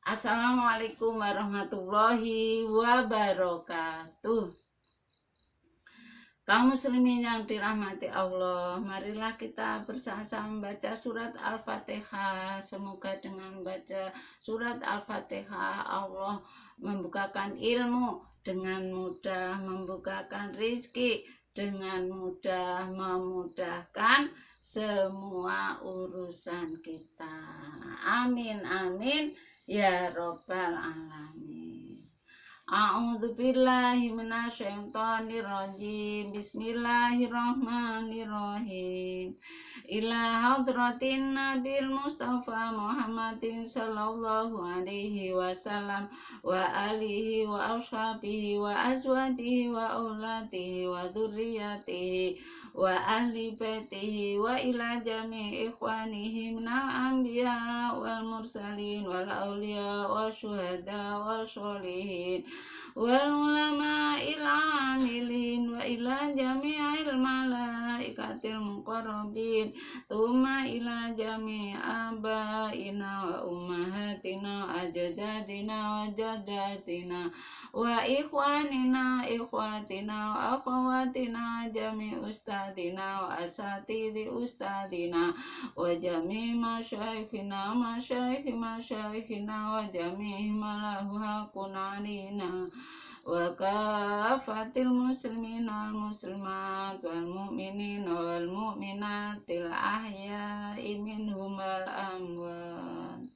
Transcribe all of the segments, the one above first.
Assalamualaikum warahmatullahi wabarakatuh. Kaum muslimin yang dirahmati Allah, marilah kita bersama-sama membaca surat Al-Fatihah. Semoga dengan membaca surat Al-Fatihah Allah membukakan ilmu dengan mudah, membukakan rizki dengan mudah, memudahkan semua urusan kita. Amin, amin. Ya Robbal Alamin. A'udzu billahi minasyaitonir rajim. Bismillahirrahmanirrahim. Ila hadratin Nabil Mustafa Muhammadin sallallahu alaihi wasallam wa alihi wa ashabihi wa azwajihi wa auladihi wa dzurriyyatihi wa ahli baitihi wa ila jami'i ikhwanihi minal anbiya wal mursalin wal awliya wal syuhada wal sholihin wal ulama'il amilin wa ila jami'il malaikatil muqarrabin thumma ila jami'i abaina wa ummahatina wa ajdadina wa jaddatina wa ikhwanina ikhwatina wa akhawatina jami ustadina wa asatidhi ustadina wa jami masyaikhina wa jami malahu hakun alina wa kafatil muslimin wal muslimat wal mu'minin wal mu'minatil ahya'i minhum wal amwat.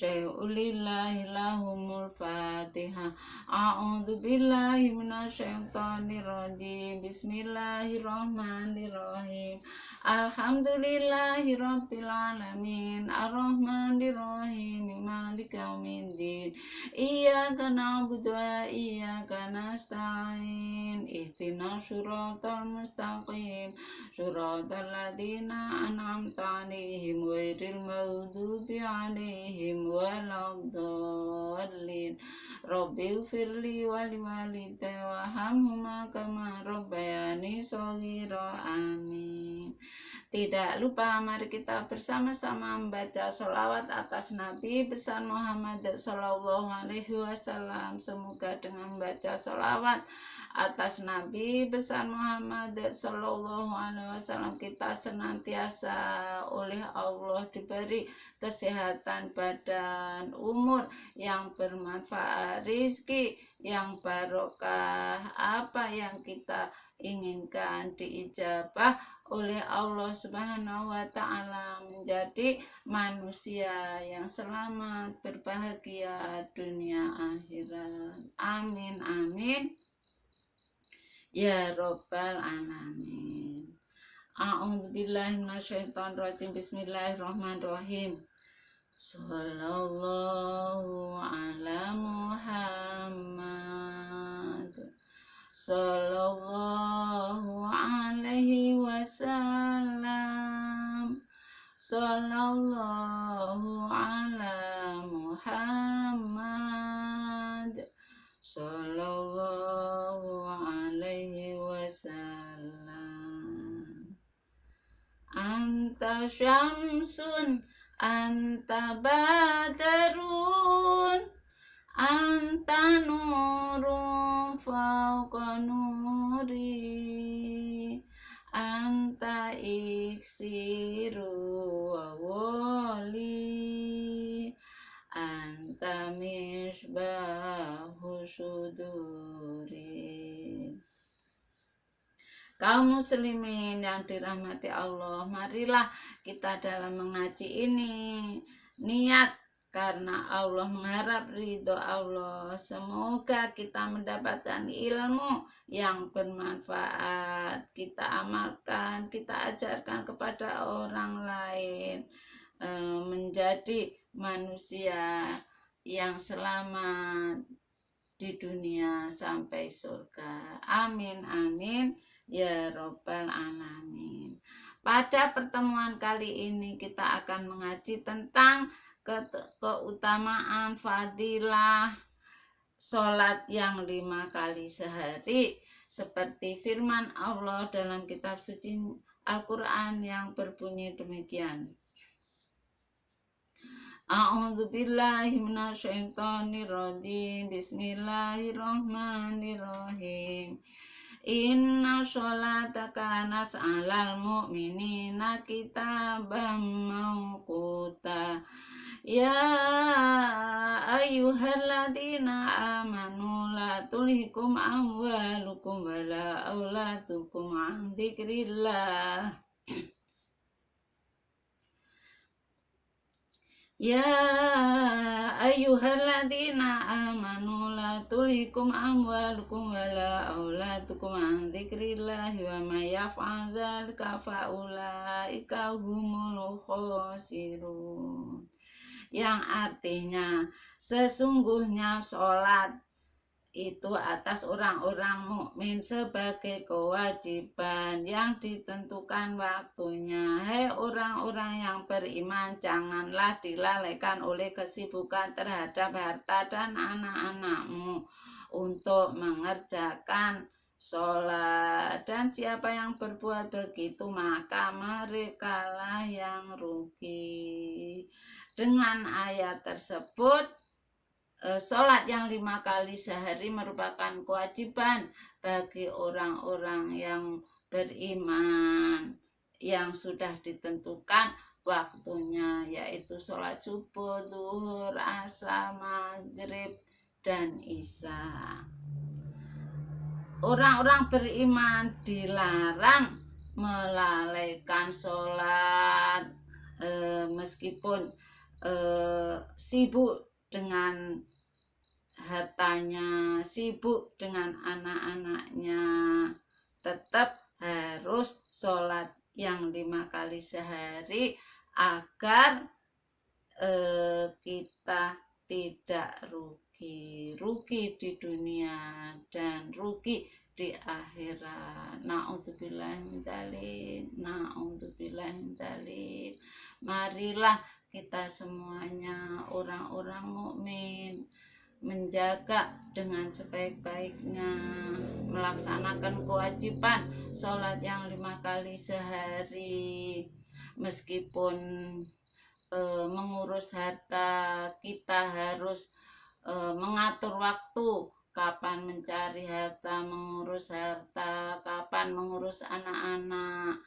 Syai'ulillahi lahumul fatihah. A'udzu billahi minasyaitonir rajim. Bismillahirrahmanirrahim. Alhamdulillahi rabbil alamin. Arrahmanir rahim. Maliki yaumiddin. Iyyaka na'budu wa iyyaka nasta'in. Ihdinas shiratal mustaqim. Shiratal ladzina an'amta 'alaihim ghairil maghdubi 'alaihim waladhdallin. Rabbighfirli wa liwalidayya warhamhuma kama rabbayani shaghira. Amin. Tidak lupa mari kita bersama-sama membaca sholawat atas Nabi besar Muhammad Sallallahu Alaihi Wasallam. Semoga dengan membaca sholawat atas Nabi besar Muhammad Sallallahu Alaihi Wasallam kita senantiasa oleh Allah diberi kesehatan badan, umur yang bermanfaat, rizki yang barokah, apa yang kita inginkan diijabah oleh Allah Subhanahu wa Ta'ala, menjadi manusia yang selamat, berbahagia dunia akhirat. Amin, amin. Ya Robbal Alamin. A'udzu billahi minasyaitonir rajim. Bismillahirrahmanirrahim. Sallallahu ala Muhammad sallallahu alaihi wasallam. Sallallahu ala Muhammad sallallahu alaihi wasallam. Anta syamsun anta badarun anta nurun fauqa nuri anta iksiru wa wali anta misbahu suduri. Kaum muslimin yang dirahmati Allah, marilah kita dalam mengaji ini niat karena Allah, mengharap ridho Allah. Semoga kita mendapatkan ilmu yang bermanfaat, kita amalkan, kita ajarkan kepada orang lain, menjadi manusia yang selamat di dunia sampai surga. Amin, amin. Ya Robbal Alamin. Pada pertemuan kali ini kita akan mengaji tentang keutamaan fadilah sholat yang 5 kali sehari, seperti firman Allah dalam kitab suci Al-Quran yang berbunyi demikian. A'udzu billahi minasyaitonir rajim. Bismillahirrahmanirrahim. Inna sholata kanat 'alal mu'minina kitaban mawquta. Ya ayyuhalladzina amanu la tulhikum amwalukum wala auladukum an dzikrillah. Ya ayyuhalladzina amanu la tulhikum amwalukum wala auladukum an dzikrillah wa may yaf'al dzalika fa ulaika humul khasirun. Yang artinya sesungguhnya sholat itu atas orang-orang mukmin sebagai kewajiban yang ditentukan waktunya. Hai orang-orang yang beriman, janganlah dilalaikan oleh kesibukan terhadap harta dan anak-anakmu untuk mengerjakan sholat. Dan siapa yang berbuat begitu, maka merekalah yang rugi. Dengan ayat tersebut, sholat yang 5 kali sehari merupakan kewajiban bagi orang-orang yang beriman yang sudah ditentukan waktunya, yaitu sholat subuh, zuhur, asar, maghrib, dan isya. Orang-orang beriman dilarang melalaikan sholat meskipun sibuk dengan hartanya, sibuk dengan anak-anaknya, tetap harus sholat yang 5 kali sehari agar kita tidak rugi di dunia dan rugi di akhirat. Na'udzubillahi min dzalik, na'udzubillahi min dzalik. Marilah kita semuanya orang-orang mukmin menjaga dengan sebaik-baiknya, melaksanakan kewajiban sholat yang 5 kali sehari. Meskipun mengurus harta, kita harus mengatur waktu, kapan mencari harta, mengurus harta, kapan mengurus anak-anak,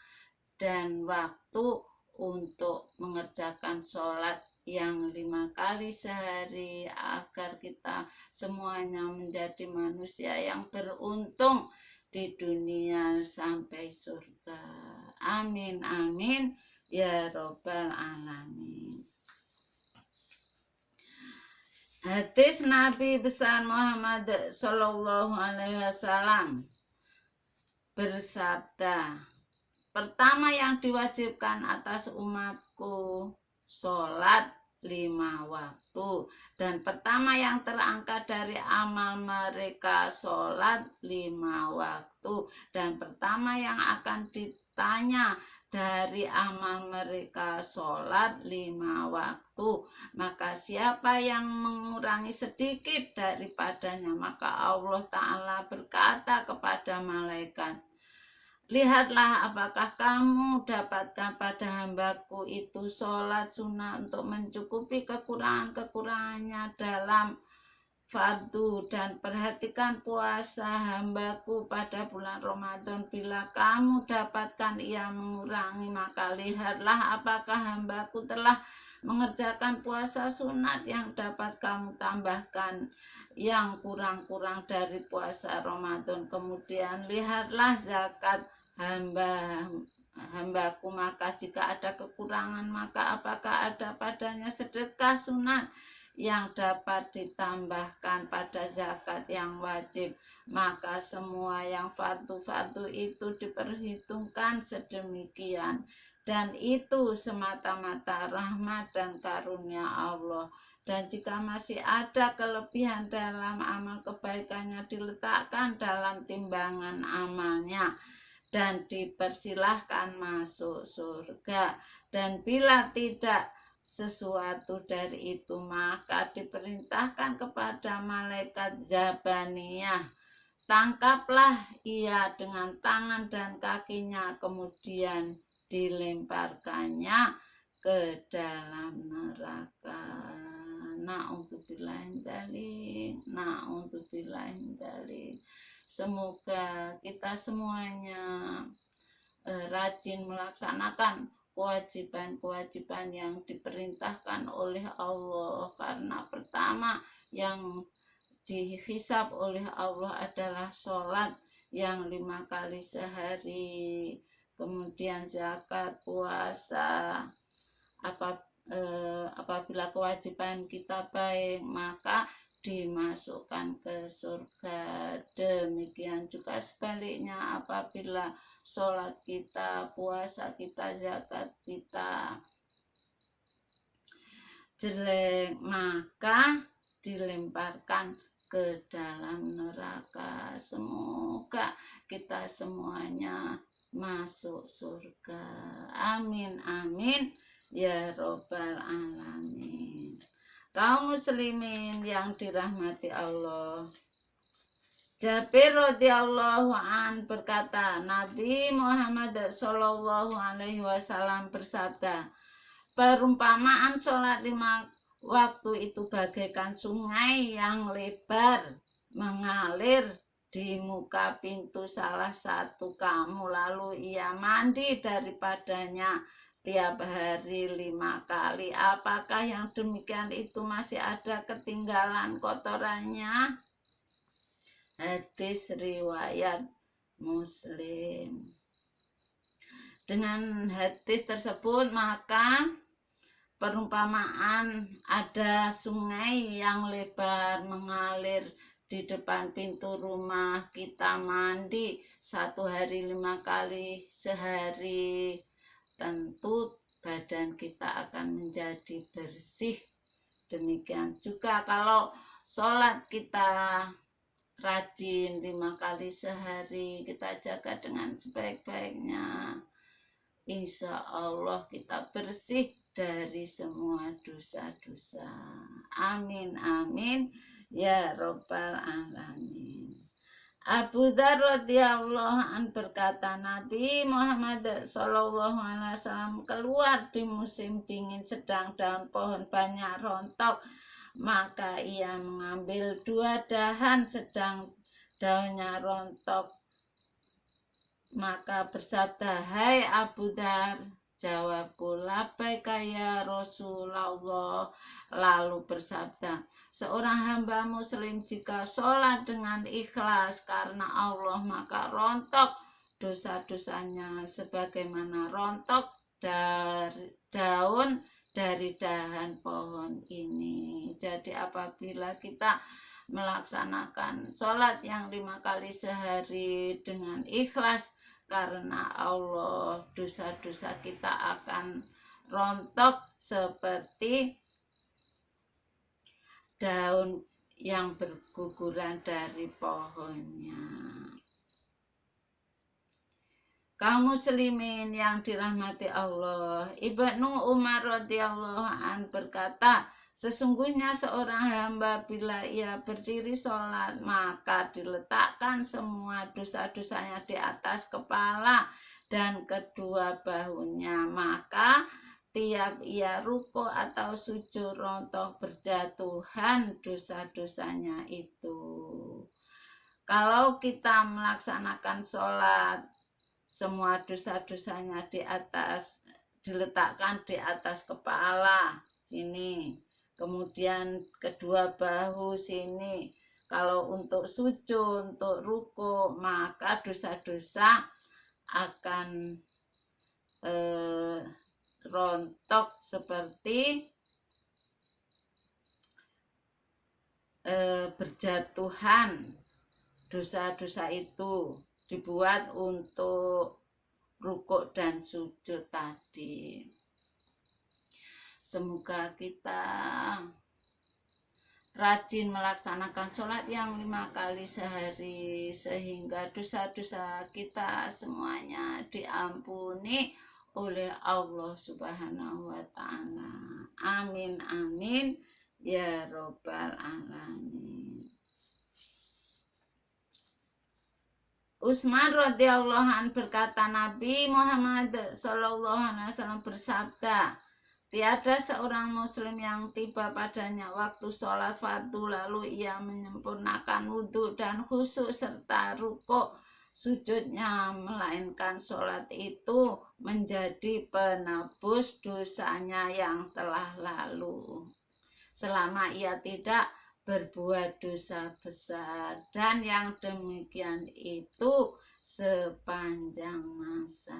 dan waktu untuk mengerjakan sholat yang 5 kali sehari agar kita semuanya menjadi manusia yang beruntung di dunia sampai surga. Amin amin ya robbal alamin. Hadis Nabi besar Muhammad Sallallahu Alaihi Wasallam bersabda, pertama yang diwajibkan atas umatku sholat 5 waktu, dan pertama yang terangkat dari amal mereka sholat 5 waktu, dan pertama yang akan ditanya dari amal mereka sholat 5 waktu. Maka siapa yang mengurangi sedikit daripadanya, maka Allah Ta'ala berkata kepada malaikat, lihatlah apakah kamu dapatkan pada hambaku itu sholat sunnah untuk mencukupi kekurangan-kekurangannya dalam fardu, dan perhatikan puasa hambaku pada bulan Ramadan. Bila kamu dapatkan ia mengurangi, maka lihatlah apakah hambaku telah mengerjakan puasa sunat yang dapat kamu tambahkan yang kurang-kurang dari puasa Ramadan. Kemudian lihatlah zakat hambaku, maka jika ada kekurangan, maka apakah ada padanya sedekah sunat yang dapat ditambahkan pada zakat yang wajib. Maka semua yang fardu-fardu itu diperhitungkan sedemikian, dan itu semata-mata rahmat dan karunia Allah. Dan jika masih ada kelebihan dalam amal kebaikannya, diletakkan dalam timbangan amalnya dan dipersilahkan masuk surga. Dan bila tidak sesuatu dari itu, maka diperintahkan kepada malaikat Zabaniyah, tangkaplah ia dengan tangan dan kakinya, kemudian dilemparkannya ke dalam neraka. Na'udzubillahi. Semoga kita semuanya rajin melaksanakan kewajiban-kewajiban yang diperintahkan oleh Allah, karena pertama yang dihisab oleh Allah adalah sholat yang 5 kali sehari, kemudian zakat, puasa. Apabila kewajiban kita baik, maka dimasukkan ke surga. Demikian juga sebaliknya, apabila sholat kita, puasa kita, zakat kita jelek, maka dilemparkan ke dalam neraka. Semoga kita semuanya masuk surga. Amin, amin, ya robbal alamin. Kaum muslimin yang dirahmati Allah, Jabir radhiyallahu an berkata, Nabi Muhammad sallallahu alaihi wasallam bersabda, perumpamaan sholat 5 waktu itu bagaikan sungai yang lebar mengalir di muka pintu salah satu kamu, lalu ia mandi daripadanya tiap hari 5 kali. Apakah yang demikian itu masih ada ketinggalan kotorannya? Hadis riwayat Muslim. Dengan hadis tersebut maka perumpamaan ada sungai yang lebar mengalir di depan pintu rumah kita, mandi 1 hari 5 kali sehari, tentu badan kita akan menjadi bersih. Demikian juga kalau sholat kita rajin 5 kali sehari, kita jaga dengan sebaik-baiknya, insya Allah kita bersih dari semua dosa-dosa. Amin, amin, ya robbal alamin. Abu Dzar radhiyallahu an berkata, Nabi Muhammad sallallahu alaihi wasallam keluar di musim dingin, sedang daun pohon banyak rontok, maka ia mengambil 2 dahan sedang daunnya rontok, maka bersabda, hai Abu Dzar, jawabku, labbaika ya Rasulullah. Lalu bersabda, seorang hamba muslim jika sholat dengan ikhlas karena Allah, maka rontok dosa-dosanya sebagaimana rontok dari daun dari dahan pohon ini. Jadi apabila kita melaksanakan sholat yang 5 kali sehari dengan ikhlas karena Allah, dosa-dosa kita akan rontok seperti daun yang berguguran dari pohonnya. Kaum muslimin yang dirahmati Allah, Ibnu Umar radhiyallahu an berkata, sesungguhnya seorang hamba bila ia berdiri sholat, maka diletakkan semua dosa-dosanya di atas kepala dan kedua bahunya, maka tiap ia ruku atau sujud rontok berjatuhan dosa-dosanya itu. Kalau kita melaksanakan sholat, semua dosa-dosanya diletakkan di atas kepala sini, kemudian kedua bahu sini. Kalau untuk sujud, untuk ruku, maka dosa-dosa akan rontok seperti berjatuhan. Dosa-dosa itu dibuat untuk rukuk dan sujud tadi. Semoga kita rajin melaksanakan sholat yang 5 kali sehari, sehingga dosa-dosa kita semuanya diampuni oleh Allah Subhanahu wa Ta'ala. Amin, amin, ya robbal alamin. Utsman radhiyallahu an berkata, Nabi Muhammad sallallahu alaihi wasallam bersabda, Tiada seorang muslim yang tiba padanya waktu sholat fardu lalu ia menyempurnakan wudhu dan khusyuk serta rukuk sujudnya, melainkan sholat itu menjadi penebus dosanya yang telah lalu selama ia tidak berbuat dosa besar, dan yang demikian itu sepanjang masa.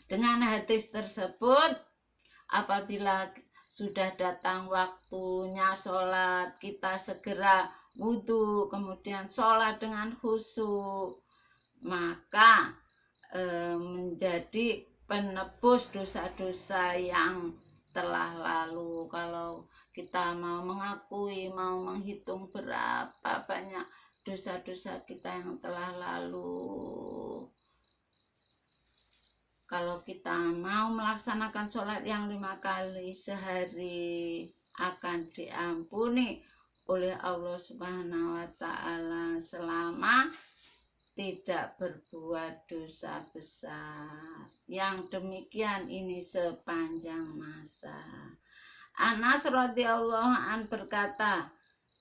Dengan hadis tersebut, apabila sudah datang waktunya sholat, kita segera wudhu, kemudian sholat dengan khusyuk, maka menjadi penebus dosa-dosa yang telah lalu. Kalau kita mau mengakui, mau menghitung berapa banyak dosa-dosa kita yang telah lalu, kalau kita mau melaksanakan sholat yang 5 kali sehari akan diampuni oleh Allah Subhanahu wa Ta'ala selama tidak berbuat dosa besar. Yang demikian ini sepanjang masa. Anas radhiyallahu an berkata,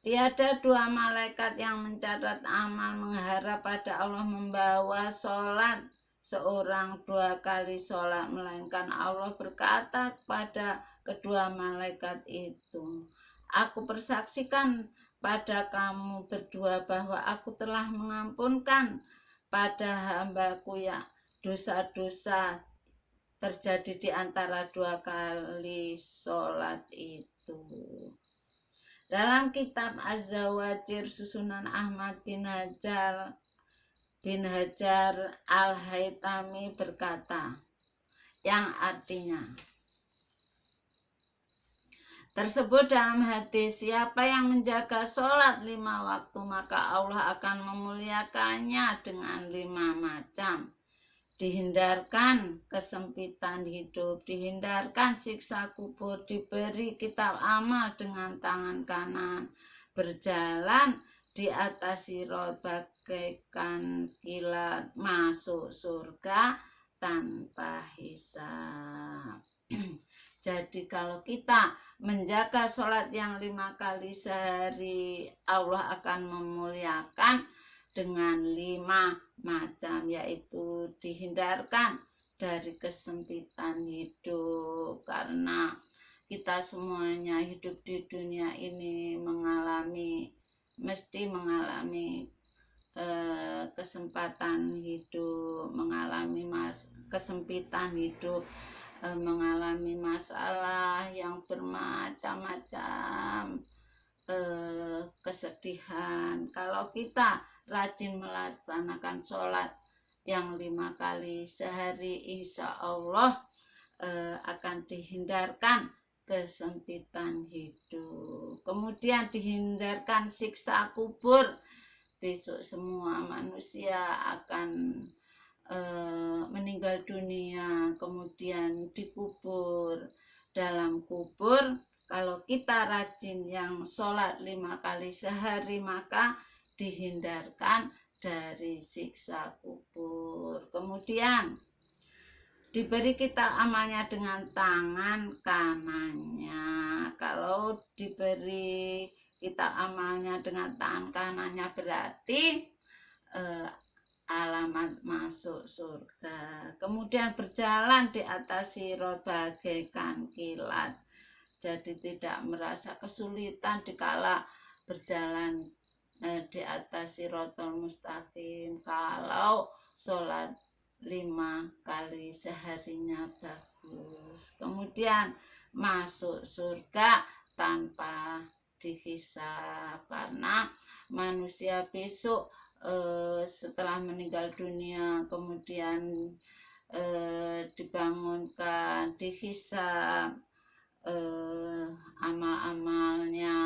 tiada dua malaikat yang mencatat amal mengharap pada Allah membawa sholat seorang 2 kali sholat, melainkan Allah berkata kepada kedua malaikat itu, aku persaksikan pada kamu berdua bahwa aku telah mengampunkan pada hambaku ya dosa-dosa terjadi di antara 2 kali sholat itu. Dalam kitab Az-Zawajir susunan Ahmad bin Hajar Al-Haytami berkata, yang artinya tersebut dalam hadis, siapa yang menjaga sholat 5 waktu maka Allah akan memuliakannya dengan 5 macam. Dihindarkan kesempitan hidup, dihindarkan siksa kubur, diberi kitab amal dengan tangan kanan, berjalan di atas sirat bagaikan kilat, masuk surga tanpa hisab. Jadi kalau kita menjaga sholat yang 5 kali sehari, Allah akan memuliakan dengan 5 macam, yaitu dihindarkan dari kesempitan hidup, karena kita semuanya hidup di dunia ini mesti mengalami kesempatan hidup, mengalami kesempitan hidup, mengalami masalah yang bermacam-macam, kesedihan. Kalau kita rajin melaksanakan sholat yang 5 kali sehari, insya Allah akan dihindarkan kesempitan hidup, kemudian dihindarkan siksa kubur. Besok semua manusia akan meninggal dunia, kemudian dikubur. Dalam kubur, kalau kita rajin yang sholat 5 kali sehari, maka dihindarkan dari siksa kubur. Kemudian diberi kita amalnya dengan tangan kanannya. Kalau diberi kita amalnya dengan tangan kanannya berarti alamat masuk surga. Kemudian berjalan di atas sirat bagaikan kilat. Jadi tidak merasa kesulitan dikala berjalan di atas siratal mustaqim kalau sholat 5 kali seharinya bagus. Kemudian masuk surga tanpa dihisab, karena manusia besok setelah meninggal dunia kemudian dibangunkan, dihisab amal-amalnya.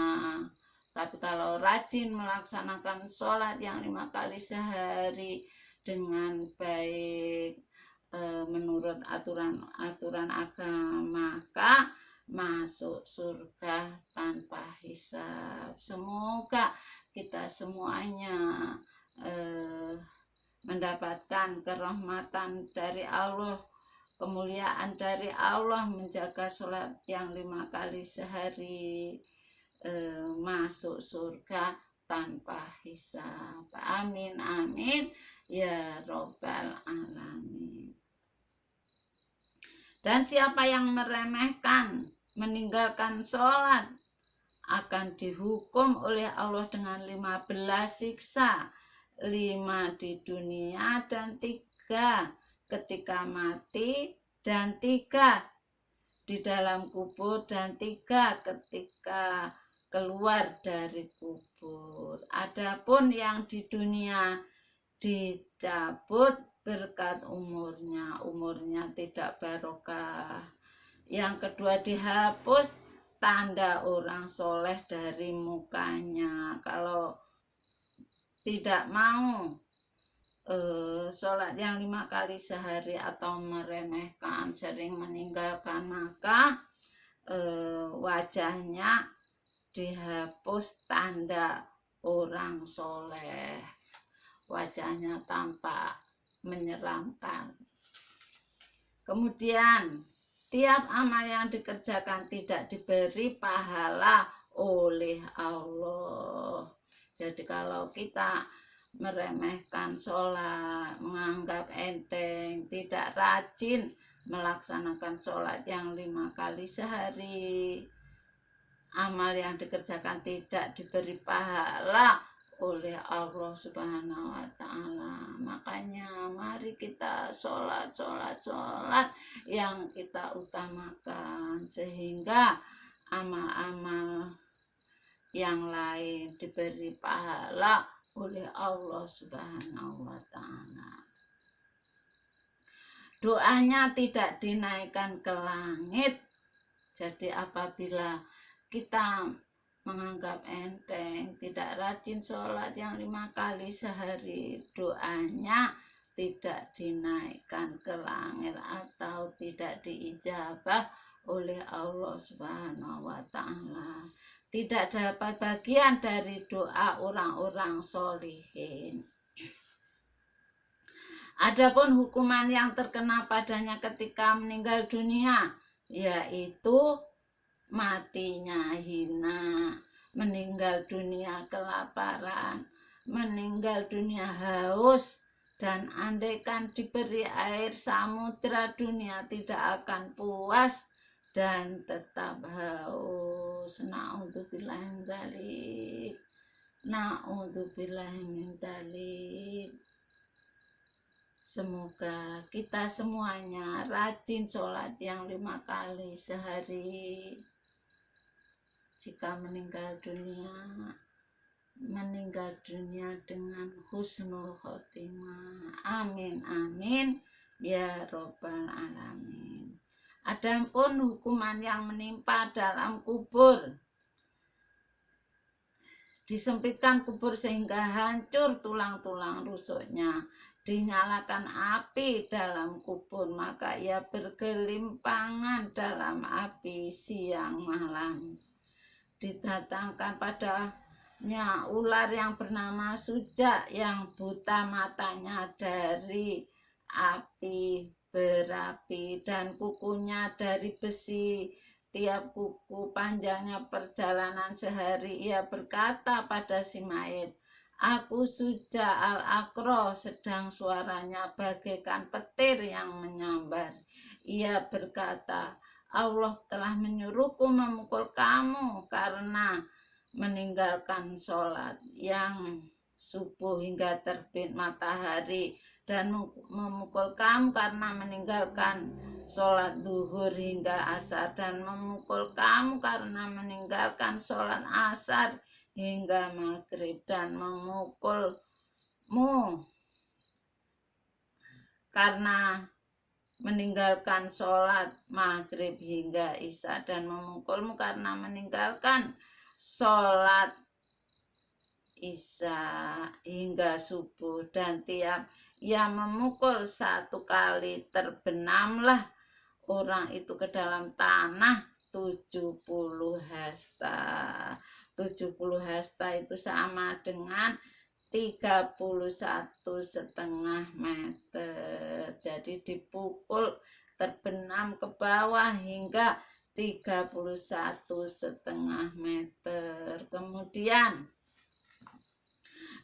Tapi kalau rajin melaksanakan sholat yang 5 kali sehari dengan baik menurut aturan agama, maka masuk surga tanpa hisab. Semoga kita semuanya mendapatkan kerahmatan dari Allah kemuliaan dari Allah, menjaga sholat yang 5 kali sehari, masuk surga tanpa hisab. Amin amin ya robbal alamin. Dan siapa yang meremehkan, meninggalkan sholat, akan dihukum oleh Allah dengan 15 siksa, 5 di dunia dan 3 ketika mati, dan 3 di dalam kubur, dan 3 ketika keluar dari kubur. Adapun yang di dunia dicabut berkat umurnya tidak barokah. Yang kedua, dihapus tanda orang soleh dari mukanya. Kalau tidak mau sholat yang 5 kali sehari atau meremehkan, sering meninggalkan, maka wajahnya dihapus tanda orang soleh, wajahnya tampak menyeramkan. Kemudian tiap amal yang dikerjakan tidak diberi pahala oleh Allah. Jadi kalau kita meremehkan sholat, menganggap enteng, tidak rajin melaksanakan sholat yang 5 kali sehari, amal yang dikerjakan tidak diberi pahala oleh Allah Subhanahu wa Ta'ala. Makanya mari kita sholat yang kita utamakan, sehingga amal-amal yang lain diberi pahala oleh Allah Subhanahu wa Ta'ala. Doanya tidak dinaikkan ke langit. Jadi apabila kita menganggap enteng, tidak rajin sholat yang 5 kali sehari, doanya tidak dinaikkan ke langit atau tidak diijabah oleh Allah Subhanahu wa Ta'ala. Tidak dapat bagian dari doa orang-orang sholihin. Adapun hukuman yang terkena padanya ketika meninggal dunia, yaitu matinya hina, meninggal dunia kelaparan, meninggal dunia haus, dan andaikan diberi air samudra dunia tidak akan puas dan tetap haus. Na'udzubillahi min dzalik. Na'udzubillahi min dzalik. Semoga kita semuanya rajin sholat yang 5 kali sehari. Jika meninggal dunia dengan husnul khotimah. Amin amin ya robbal alamin. Adapun hukuman yang menimpa dalam kubur, disempitkan kubur sehingga hancur tulang-tulang rusuknya, dinyalakan api dalam kubur, maka ia bergelimpangan dalam api siang malam. Didatangkan padanya ular yang bernama Suja, yang buta matanya dari api berapi dan kukunya dari besi. Tiap kuku panjangnya perjalanan sehari. Ia berkata pada si mayit, "Aku Suja al-Akro," sedang suaranya bagaikan petir yang menyambar. Ia berkata, "Allah telah menyuruhku memukul kamu karena meninggalkan sholat yang subuh hingga terbit matahari, dan memukul kamu karena meninggalkan sholat duhur hingga asar, dan memukul kamu karena meninggalkan sholat asar hingga maghrib, dan memukulmu karena meninggalkan sholat maghrib hingga isya, dan memukulmu karena meninggalkan sholat isya hingga subuh, dan tiap ia memukul 1 kali terbenamlah orang itu ke dalam tanah 70 hasta. 70 hasta itu sama dengan 31,5 meter. Jadi dipukul terbenam ke bawah hingga 31,5 meter. Kemudian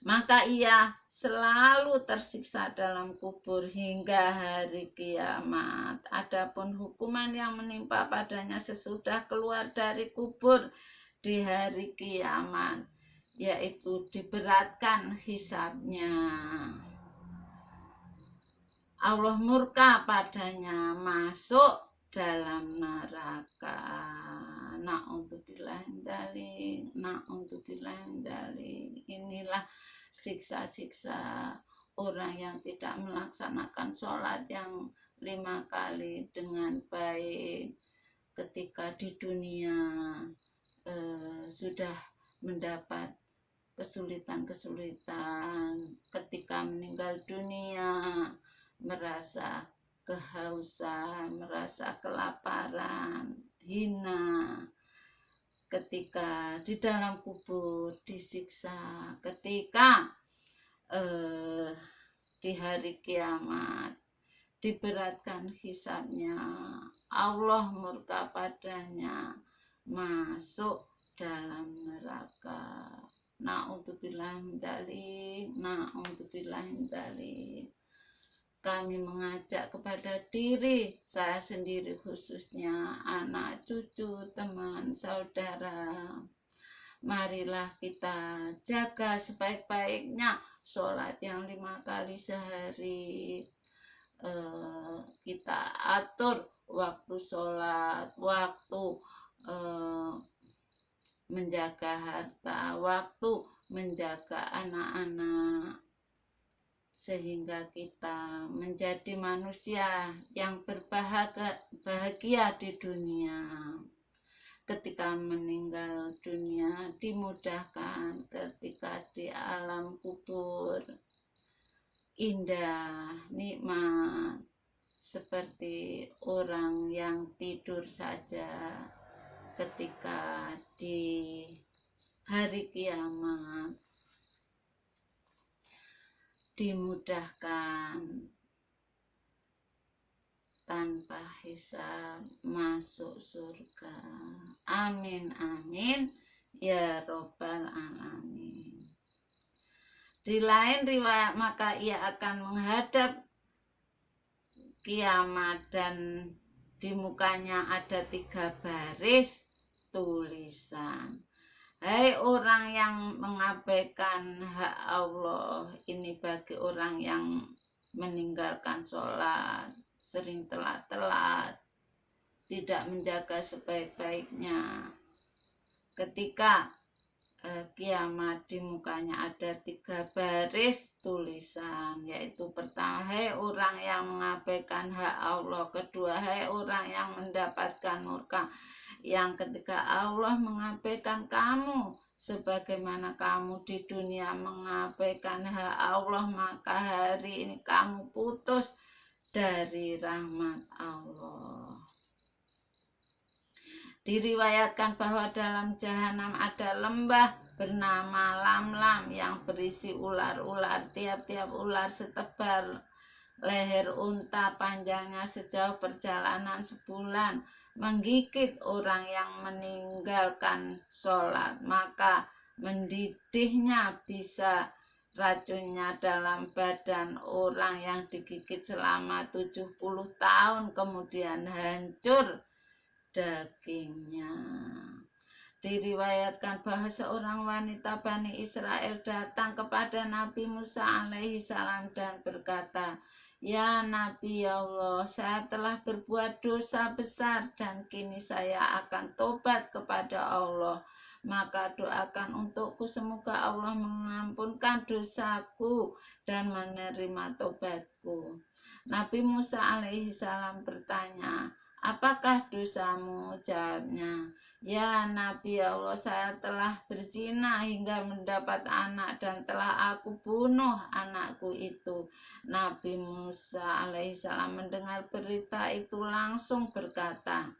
maka ia selalu tersiksa dalam kubur hingga hari kiamat. Adapun hukuman yang menimpa padanya sesudah keluar dari kubur di hari kiamat, yaitu diberatkan hisabnya. Allah murka padanya, masuk dalam neraka. Na'udzubillah dzalik, na'udzubillah dzalik. Inilah siksa-siksa orang yang tidak melaksanakan sholat yang 5 kali dengan baik ketika di dunia sudah mendapat kesulitan-kesulitan, ketika meninggal dunia merasa kehausan, merasa kelaparan, hina, ketika di dalam kubur disiksa, ketika di hari kiamat diberatkan hisabnya, Allah murka padanya, masuk dalam neraka. Na'udzubillah min dzalik, na'udzubillah min dzalik. Kami mengajak kepada diri saya sendiri, khususnya anak, cucu, teman, saudara. Marilah kita jaga sebaik-baiknya sholat yang 5 kali sehari. Kita atur waktu sholat, waktu menjaga harta, waktu menjaga anak-anak, sehingga kita menjadi manusia yang berbahagia di dunia. Ketika meninggal dunia dimudahkan, ketika di alam kubur indah, nikmat, seperti orang yang tidur saja. Ketika di hari kiamat dimudahkan tanpa hisab masuk surga. Amin amin ya robbal alamin. Di lain riwayat, maka ia akan menghadap kiamat dan di mukanya ada 3 baris tulisan. Hai orang yang mengabaikan hak Allah, ini bagi orang yang meninggalkan sholat, sering telat-telat, tidak menjaga sebaik-baiknya. Ketika kiamat di mukanya ada 3 baris tulisan, yaitu pertama, hai orang yang mengabaikan hak Allah, kedua, hai orang yang mendapatkan murka, yang ketiga, Allah mengabaikan kamu sebagaimana kamu di dunia mengabaikan hak Allah, maka hari ini kamu putus dari rahmat Allah. Diriwayatkan bahwa dalam jahanam ada lembah bernama Lamlam yang berisi ular-ular. Tiap-tiap ular setebal leher unta, panjangnya sejauh perjalanan sebulan, menggigit orang yang meninggalkan sholat, maka mendidihnya bisa racunnya dalam badan orang yang digigit selama 70 tahun, kemudian hancur dagingnya. Diriwayatkan bahwa seorang wanita Bani Israel datang kepada Nabi Musa alaihi salam dan berkata, ya Nabi Allah, saya telah berbuat dosa besar dan kini saya akan tobat kepada Allah. Maka doakan untukku semoga Allah mengampunkan dosaku dan menerima tobatku. Nabi Musa alaihi salam bertanya, apakah dosamu? Jawabnya, ya Nabi Allah, saya telah berzina hingga mendapat anak dan telah aku bunuh anakku itu. Nabi Musa alaihissalam mendengar berita itu langsung berkata,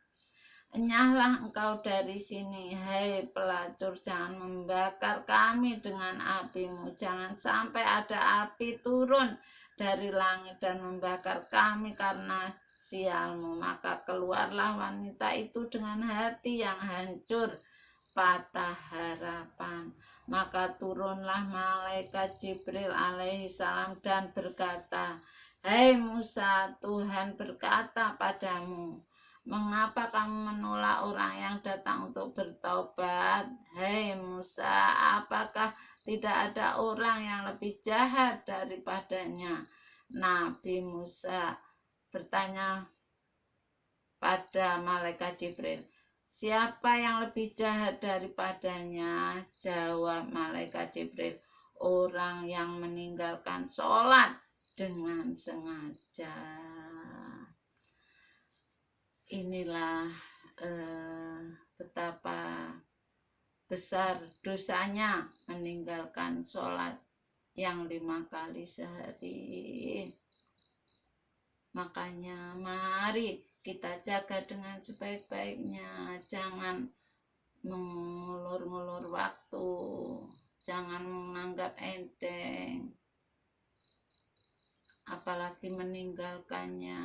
enyahlah engkau dari sini, hai pelacur, jangan membakar kami dengan apimu. Jangan sampai ada api turun dari langit dan membakar kami, karena sialmu. Maka keluarlah wanita itu dengan hati yang hancur, patah harapan. Maka turunlah malaikat Jibril alaihi salam dan berkata, "Hai Musa, Tuhan berkata padamu, mengapa kamu menolak orang yang datang untuk bertobat? Hai Musa, apakah tidak ada orang yang lebih jahat daripadanya?" Nabi Musa bertanya pada malaikat Jibril, "Siapa yang lebih jahat daripadanya?" Jawab malaikat Jibril, "Orang yang meninggalkan sholat dengan sengaja." Inilah betapa besar dosanya meninggalkan sholat yang 5 kali sehari. Makanya mari kita jaga dengan sebaik-baiknya. Jangan mengulur-ngulur waktu, jangan menganggap enteng, apalagi meninggalkannya.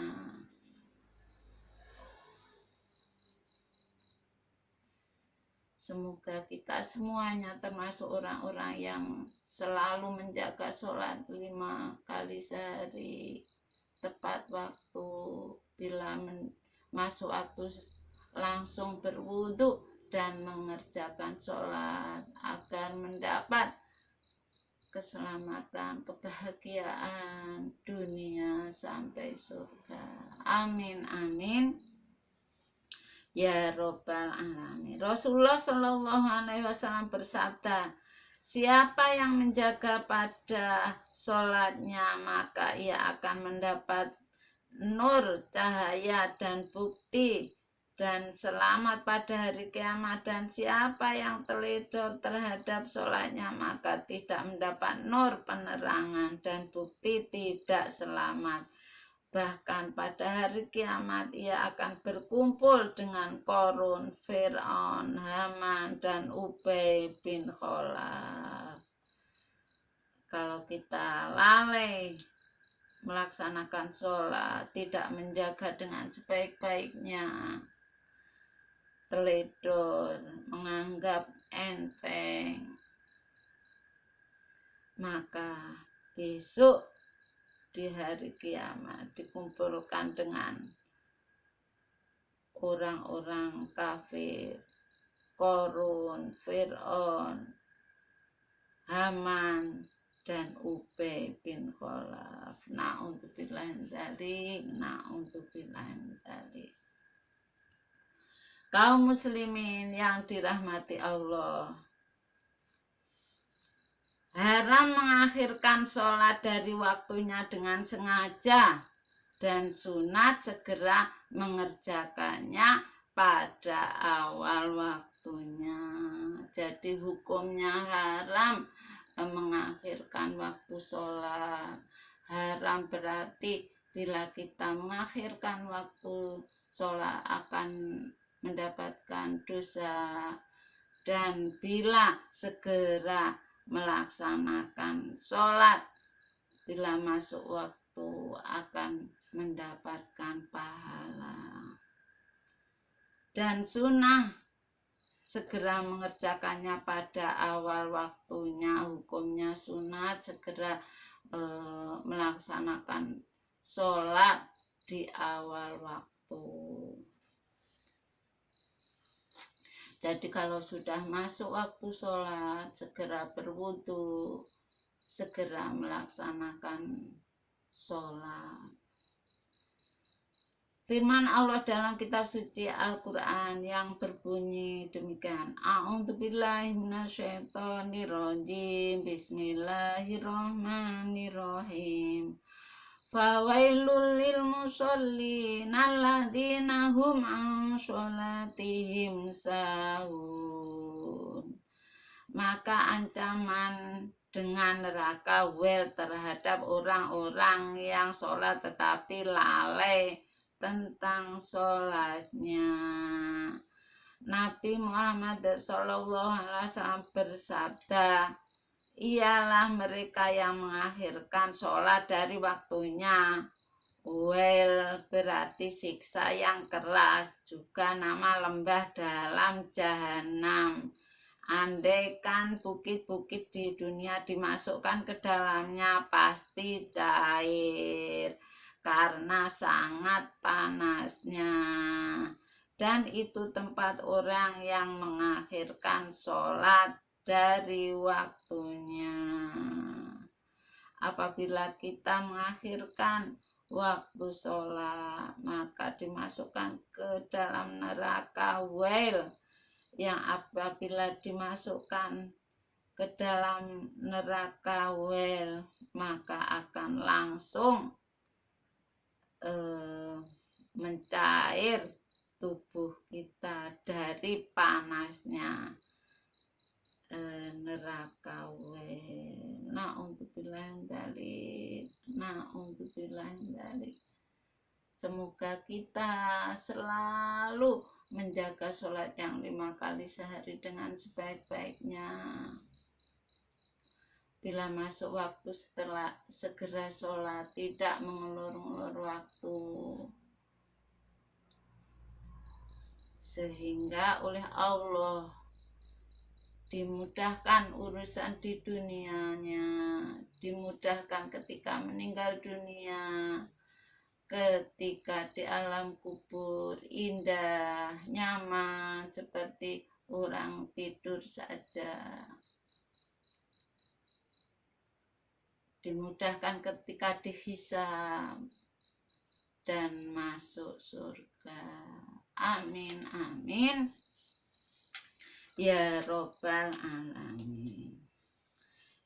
Semoga kita semuanya termasuk orang-orang yang selalu menjaga sholat 5 kali sehari, tepat waktu. Bila masuk waktu langsung berwudu dan mengerjakan sholat agar mendapat keselamatan, kebahagiaan dunia sampai surga. Amin amin ya robbal alamin. Rasulullah Shallallahu Alaihi Wasallam bersabda, "Siapa yang menjaga pada sholatnya, maka ia akan mendapat nur, cahaya, dan bukti dan selamat pada hari kiamat. Dan siapa yang teledor terhadap sholatnya, maka tidak mendapat nur, penerangan, dan bukti tidak selamat. Bahkan pada hari kiamat ia akan berkumpul dengan Qarun, Fir'aun, Haman, dan Ubay bin Khalaf." Kalau kita lalai melaksanakan sholat, tidak menjaga dengan sebaik-baiknya, teledor, menganggap enteng, maka besok di hari kiamat dikumpulkan dengan orang-orang kafir, Qarun, Fir'aun, Haman, dan Ubay bin Khalaf. Na'udzubillah dzalik, na'udzubillah dzalik. Kaum muslimin yang dirahmati Allah, haram mengakhirkan sholat dari waktunya dengan sengaja, dan sunat segera mengerjakannya pada awal waktunya. Jadi hukumnya haram mengakhirkan waktu sholat. Haram berarti bila kita mengakhirkan waktu sholat akan mendapatkan dosa, dan bila segera melaksanakan sholat bila masuk waktu akan mendapatkan pahala. Dan sunnah segera mengerjakannya pada awal waktunya. Hukumnya sunat segera melaksanakan sholat di awal waktu. Jadi kalau sudah masuk waktu sholat, segera berwudu, segera melaksanakan sholat. Firman Allah dalam kitab suci Al-Quran yang berbunyi demikian, A'udzubillahi minasyaitonirrajim, Bismillahirrahmanirrahim. Fawailul lil musallin alladzina hum an sholatihim sahun. Maka ancaman dengan neraka wel terhadap orang-orang yang sholat tetapi lalai tentang sholatnya. Nabi Muhammad SAW bersabda, ialah mereka yang mengakhirkan sholat dari waktunya Wel berarti siksa yang keras, juga nama lembah dalam jahanam. Andaikan bukit-bukit di dunia dimasukkan ke dalamnya pasti cair karena sangat panasnya. Dan itu tempat orang yang mengakhirkan sholat dari waktunya. Apabila kita mengakhirkan waktu sholat, maka dimasukkan ke dalam neraka wel, yang apabila dimasukkan ke dalam neraka wel, maka akan langsung mencair tubuh kita dari panasnya neraka wel. Na'udzubillah dari. Semoga kita selalu menjaga sholat yang 5 kali sehari dengan sebaik-baiknya. Bila masuk waktu segera sholat, tidak mengulur-ulur waktu. Sehingga oleh Allah dimudahkan urusan di dunianya, dimudahkan ketika meninggal dunia, ketika di alam kubur indah, nyaman seperti orang tidur saja. Dimudahkan ketika dihisab dan masuk surga. Amin, amin. Ya Robbal Alamin.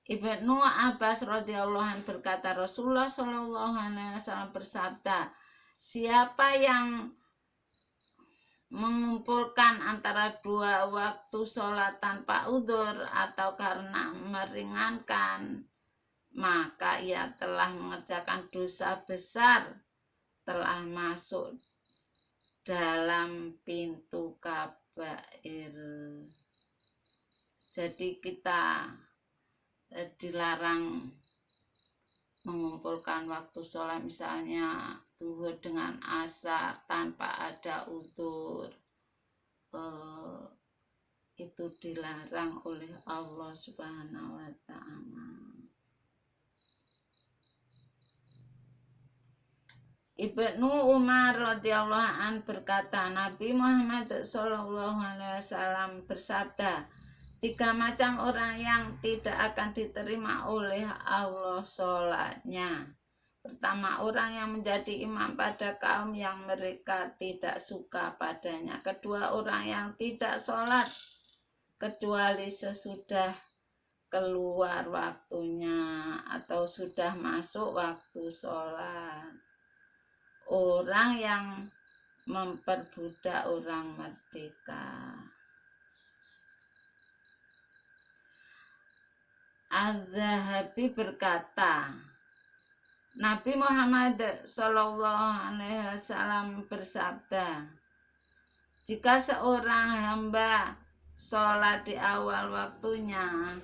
Ibnu Abbas radhiyallahu anhu berkata, Rasulullah shallallahu alaihi wasallam bersabda, siapa yang mengumpulkan antara 2 waktu sholat tanpa udzur atau karena meringankan, maka ia telah mengerjakan dosa besar, telah masuk dalam pintu kabair. Jadi kita dilarang mengumpulkan waktu sholat, misalnya zuhur dengan asar tanpa ada udzur. Itu dilarang oleh Allah Subhanahu wa ta'ala. Ibnu Umar radhiyallahu an berkata, Nabi Muhammad sallallahu alaihi wasallam bersabda, 3 macam orang yang tidak akan diterima oleh Allah sholatnya. Pertama, orang yang menjadi imam pada kaum yang mereka tidak suka padanya. Kedua, orang yang tidak sholat kecuali sesudah keluar waktunya atau sudah masuk waktu sholat. Orang yang memperbudak orang merdeka. Az-Zahabi berkata, Nabi Muhammad Shallallahu Alaihi Wasallam bersabda, jika seorang hamba sholat di awal waktunya,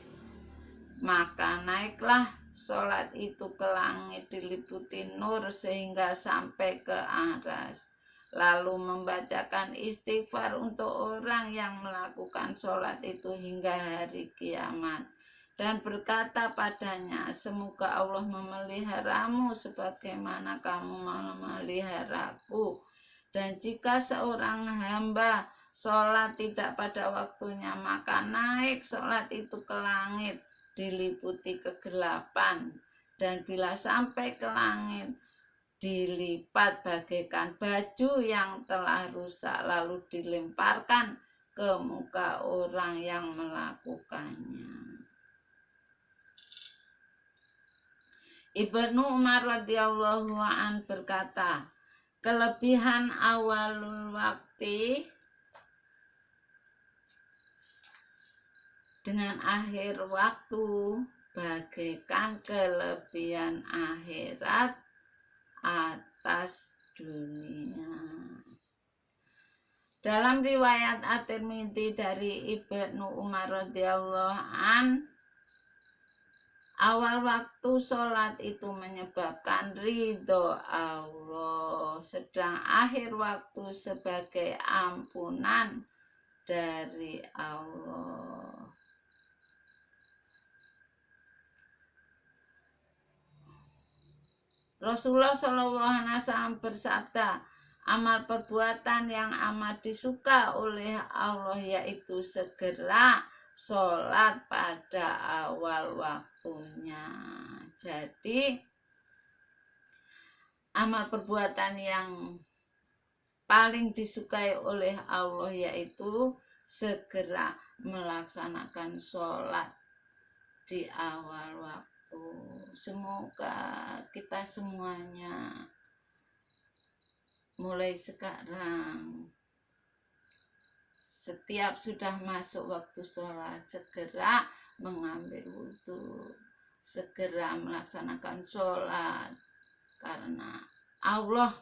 maka naiklah sholat itu ke langit diliputi nur sehingga sampai ke aras, lalu membacakan istighfar untuk orang yang melakukan sholat itu hingga hari kiamat, dan berkata padanya, semoga Allah memeliharamu sebagaimana kamu memeliharaku. Dan jika seorang hamba sholat tidak pada waktunya, maka naik sholat itu ke langit diliputi kegelapan, dan bila sampai ke langit dilipat bagaikan baju yang telah rusak, lalu dilemparkan ke muka orang yang melakukannya. Ibnu Umar radhiyallahu an berkata, kelebihan awalul waktu dengan akhir waktu bagaikan kelebihan akhirat atas dunia. Dalam riwayat At-Tirmidzi dari Ibnu Umar radhiyallahu an, Awal waktu sholat itu menyebabkan ridho Allah, sedang akhir waktu sebagai ampunan dari Allah. Rasulullah SAW bersabda, amal perbuatan yang amat disuka oleh Allah yaitu segera sholat pada awal waktunya. Jadi amal perbuatan yang paling disukai oleh Allah yaitu segera melaksanakan sholat di awal waktu. Semoga kita semuanya mulai sekarang setiap sudah masuk waktu sholat segera mengambil wudhu, segera melaksanakan sholat, karena Allah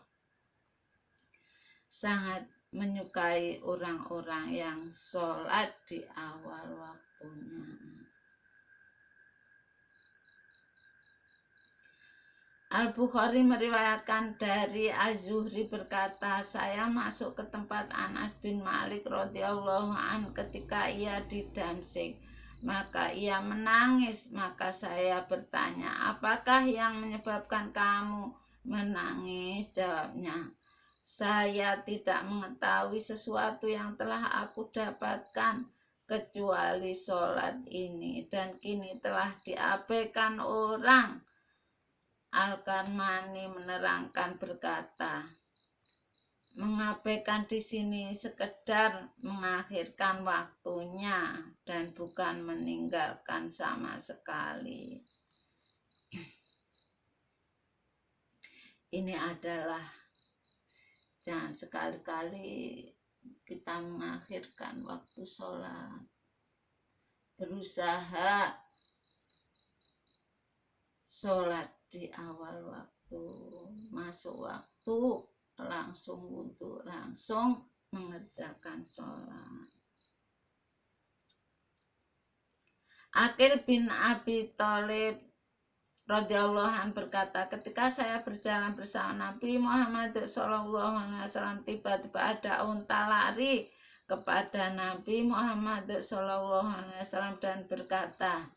sangat menyukai orang-orang yang sholat di awal waktunya. Al-Bukhari meriwayatkan dari Az-Zuhri berkata, saya masuk ke tempat Anas bin Malik radhiyallahu an ketika ia di Damsyik. Maka ia menangis, maka saya bertanya, apakah yang menyebabkan kamu menangis? Jawabnya, saya tidak mengetahui sesuatu yang telah aku dapatkan kecuali sholat ini, dan kini telah diabaikan orang. Al-Karmani menerangkan berkata, mengabaikan di sini sekedar mengakhirkan waktunya dan bukan meninggalkan sama sekali. Ini adalah jangan sekali-kali kita mengakhirkan waktu sholat. Berusaha sholat di awal waktu, masuk waktu langsung wudhu, langsung mengerjakan sholat. Aqil bin Abi Thalib radhiyallahu anhu berkata, ketika saya berjalan bersama Nabi Muhammad SAW, tiba-tiba ada unta lari kepada Nabi Muhammad SAW dan berkata,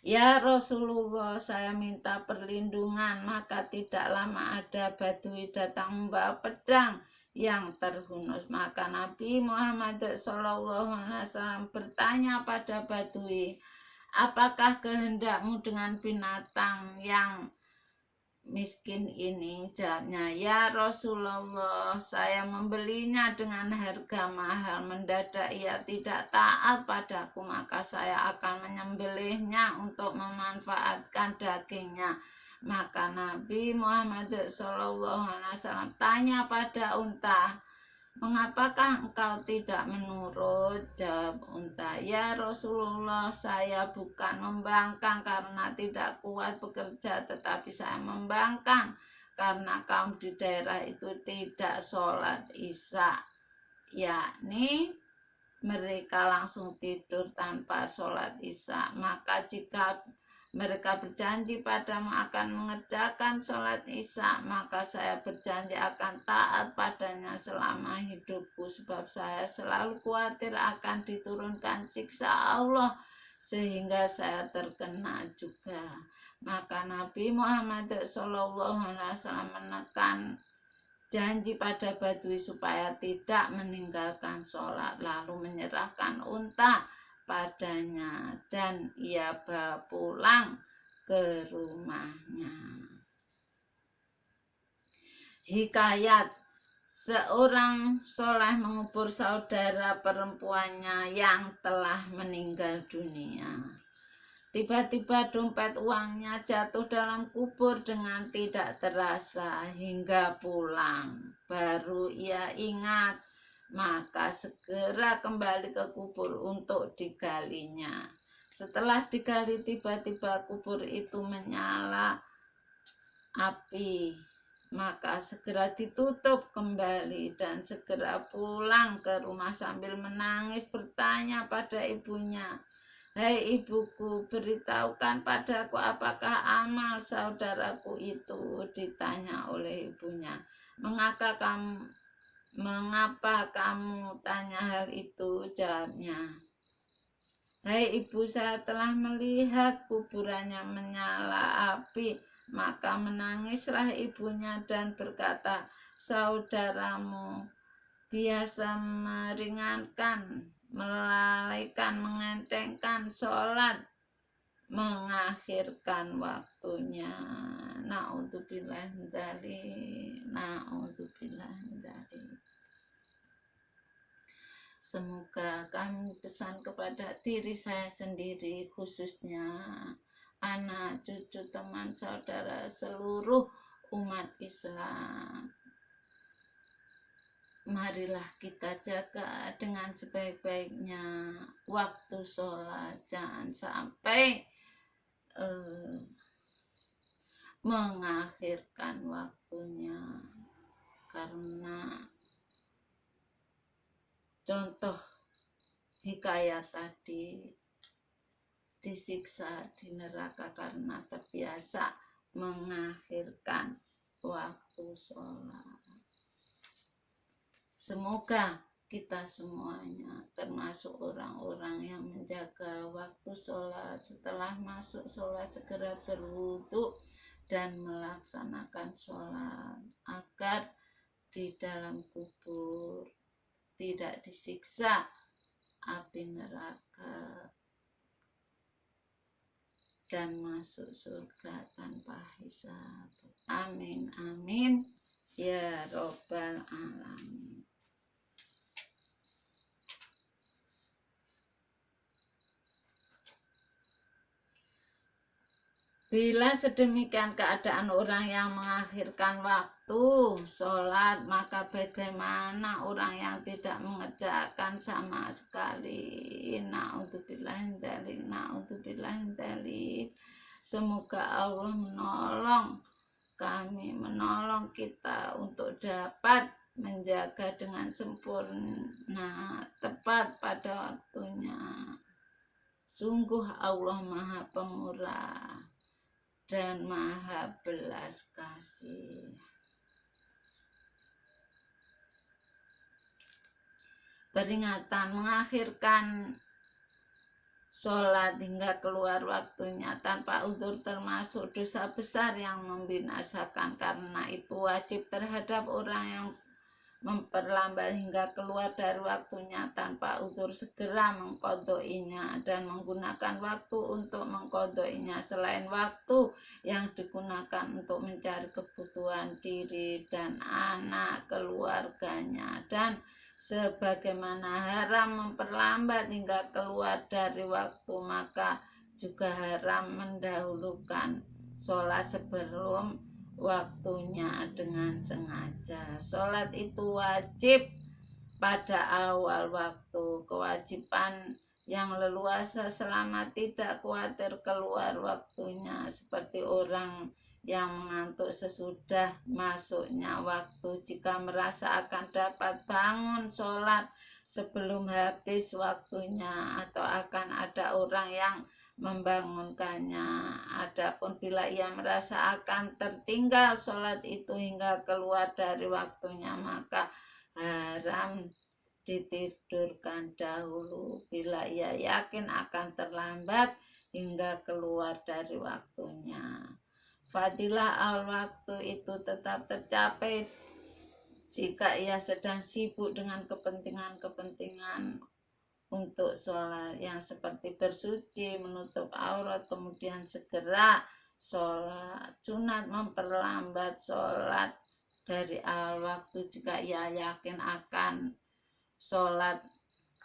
ya Rasulullah, saya minta perlindungan. Maka tidak lama ada Badui datang membawa pedang yang terhunus. Maka Nabi Muhammad SAW bertanya pada Badui, apakah kehendakmu dengan binatang yang miskin ini? Jawabnya, ya Rasulullah, saya membelinya dengan harga mahal. Mendadak ia tidak taat padaku, maka saya akan menyembelihnya untuk memanfaatkan dagingnya. Maka Nabi Muhammad SAW tanya pada unta, mengapakah engkau tidak menurut? Jawab unta, ya Rasulullah, saya bukan membangkang karena tidak kuat bekerja, tetapi saya membangkang karena kaum di daerah itu tidak sholat isya, yakni mereka langsung tidur tanpa sholat isya. Maka jika mereka berjanji padamu akan mengerjakan sholat isya, maka saya berjanji akan taat padanya selama hidupku, sebab saya selalu khawatir akan diturunkan siksa Allah sehingga saya terkena juga. Maka Nabi Muhammad SAW menekan janji pada Badui supaya tidak meninggalkan sholat, lalu menyerahkan unta padanya dan ia bawa pulang ke rumahnya. Hikayat, seorang soleh mengubur saudara perempuannya yang telah meninggal dunia. Tiba-tiba dompet uangnya jatuh dalam kubur dengan tidak terasa hingga pulang. Baru ia ingat, maka segera kembali ke kubur untuk digalinya. Setelah digali, tiba-tiba kubur itu menyala api. Maka segera ditutup kembali dan segera pulang ke rumah sambil menangis bertanya pada ibunya, Hai ibuku, beritahukan padaku apakah amal saudaraku itu. Ditanya oleh ibunya. Mengapa kamu tanya hal itu? Jawabnya. Hai ibu, saya telah melihat kuburannya menyala api. Maka menangislah ibunya dan berkata, saudaramu biasa meringankan, melalaikan, mengentengkan sholat, mengakhirkan waktunya. Na'udzubillah min dzalik. Na'udzubillah min dzalik. Semoga kami pesan kepada diri saya sendiri, khususnya anak, cucu, teman, saudara, seluruh umat Islam. Marilah kita jaga dengan sebaik-baiknya waktu sholat. Jangan sampai mengakhirkan waktunya. Karena contoh hikayat tadi, disiksa di neraka karena terbiasa mengakhirkan waktu sholat. Semoga kita semuanya termasuk orang-orang yang menjaga waktu sholat, setelah masuk sholat segera berwudu dan melaksanakan sholat agar di dalam kubur tidak disiksa api neraka dan masuk surga tanpa hisab. Amin amin ya robbal alamin. Bila sedemikian keadaan orang yang mengakhirkan waktu sholat, maka bagaimana orang yang tidak mengerjakan sama sekali? Na'udzubillah min dzalik, na'udzubillah min dzalik. Semoga Allah menolong kita untuk dapat menjaga dengan sempurna, tepat pada waktunya. Sungguh Allah Maha Pemurah dan Maha Belas Kasih. Peringatan mengakhirkan sholat hingga keluar waktunya tanpa uzur termasuk dosa besar yang membinasakan. Karena itu wajib terhadap orang yang memperlambat hingga keluar dari waktunya tanpa uzur segera mengqodhoinya dan menggunakan waktu untuk mengqodhoinya selain waktu yang digunakan untuk mencari kebutuhan diri dan anak keluarganya. Dan sebagaimana haram memperlambat hingga keluar dari waktu, maka juga haram mendahulukan sholat sebelum waktunya dengan sengaja. Sholat itu wajib pada awal waktu, kewajiban yang leluasa selama tidak khawatir keluar waktunya, seperti orang yang mengantuk sesudah masuknya waktu. Jika merasa akan dapat bangun sholat sebelum habis waktunya, atau akan ada orang yang membangunkannya. Adapun bila ia merasa akan tertinggal sholat itu hingga keluar dari waktunya, maka haram ditidurkan dahulu bila ia yakin akan terlambat hingga keluar dari waktunya. Fadilah al-waktu itu tetap tercapai jika ia sedang sibuk dengan kepentingan-kepentingan untuk sholat yang seperti bersuci, menutup aurat, kemudian segera sholat. Sunat memperlambat sholat dari awal waktu jika ia yakin akan sholat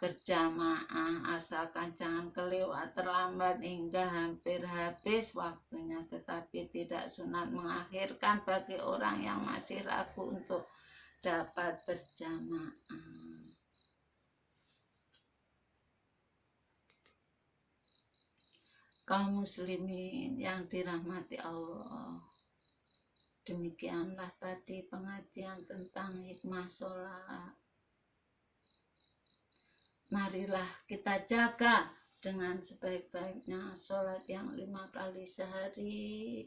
berjamaah, asalkan jangan kelewat terlambat hingga hampir habis waktunya. Tetapi tidak sunat mengakhirkan bagi orang yang masih ragu untuk dapat berjamaah. Kaum muslimin yang dirahmati Allah, demikianlah tadi pengajian tentang hikmah sholat. Marilah kita jaga dengan sebaik-baiknya sholat yang 5 kali sehari.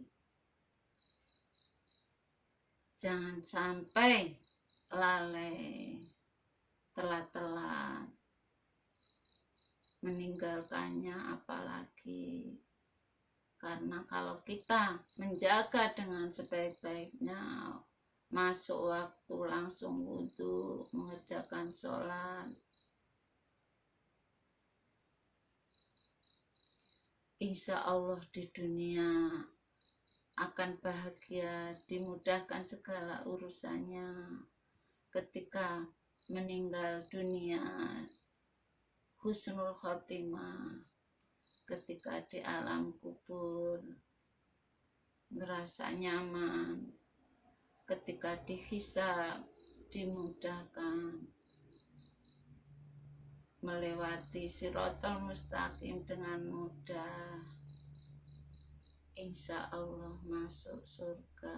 Jangan sampai lalai, telat-telat meninggalkannya apalagi. Karena kalau kita menjaga dengan sebaik-baiknya, masuk waktu langsung wudhu, mengerjakan sholat, insya Allah di dunia akan bahagia, dimudahkan segala urusannya. Ketika meninggal dunia, husnul khotimah. Ketika di alam kubur, merasa nyaman. Ketika dihisab, dimudahkan. Melewati Shiratal Mustaqim dengan mudah. Insya Allah masuk surga.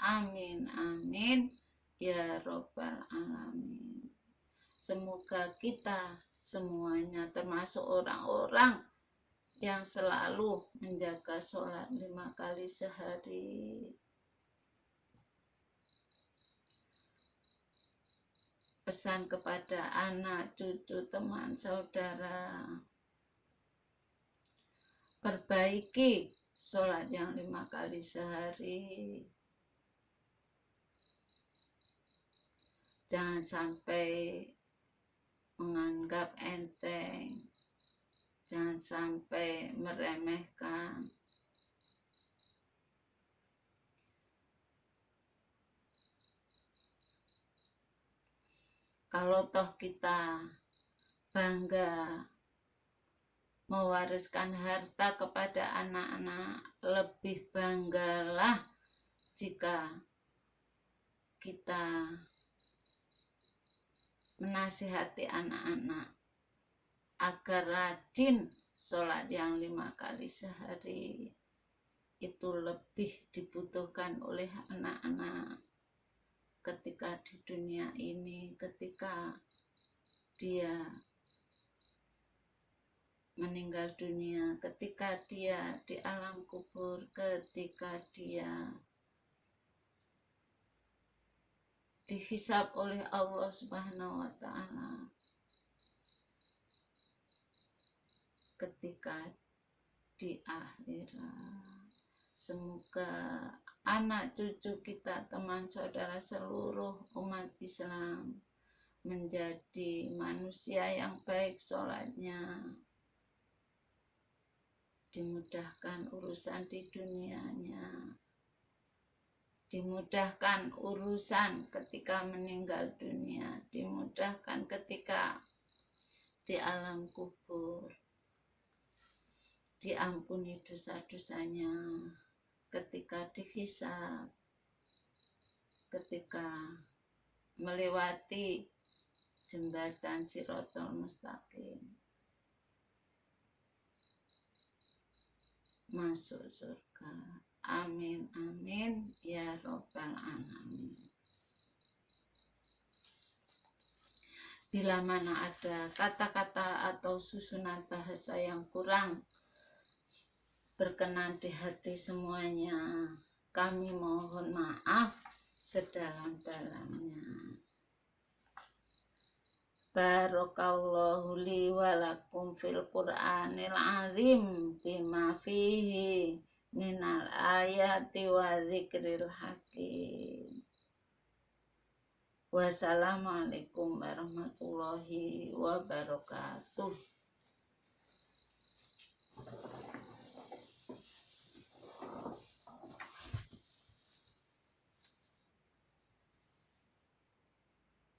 Amin, amin. Ya Robbal Alamin. Semoga kita semuanya termasuk orang-orang yang selalu menjaga sholat 5 kali sehari. Pesan kepada anak, cucu, teman, saudara, perbaiki sholat yang 5 kali sehari. Jangan sampai menganggap enteng. Jangan sampai meremehkan. Kalau toh kita bangga mewariskan harta kepada anak-anak, lebih banggalah jika kita menasihati anak-anak agar rajin sholat yang 5 kali sehari. Itu lebih dibutuhkan oleh anak-anak ketika di dunia ini, ketika dia meninggal dunia, ketika dia di alam kubur, ketika dia dihisab oleh Allah Subhanahu wa Ta'ala, ketika di akhirat. Semoga anak cucu kita, teman saudara seluruh umat Islam menjadi manusia yang baik sholatnya, dimudahkan urusan di dunianya, dimudahkan urusan ketika meninggal dunia, dimudahkan ketika di alam kubur, diampuni dosa-dosanya ketika dihisab, ketika melewati jembatan Shiratal Mustaqim, masuk surga. Amin, amin, ya Robbal Alamin. Bila mana ada kata-kata atau susunan bahasa yang kurang berkenan di hati semuanya, kami mohon maaf sedalam-dalamnya. Barakallahu li walakum fil Qur'anil azim bima fihi minal ayati wa zikril hakim. Wassalamualaikum warahmatullahi wabarakatuh.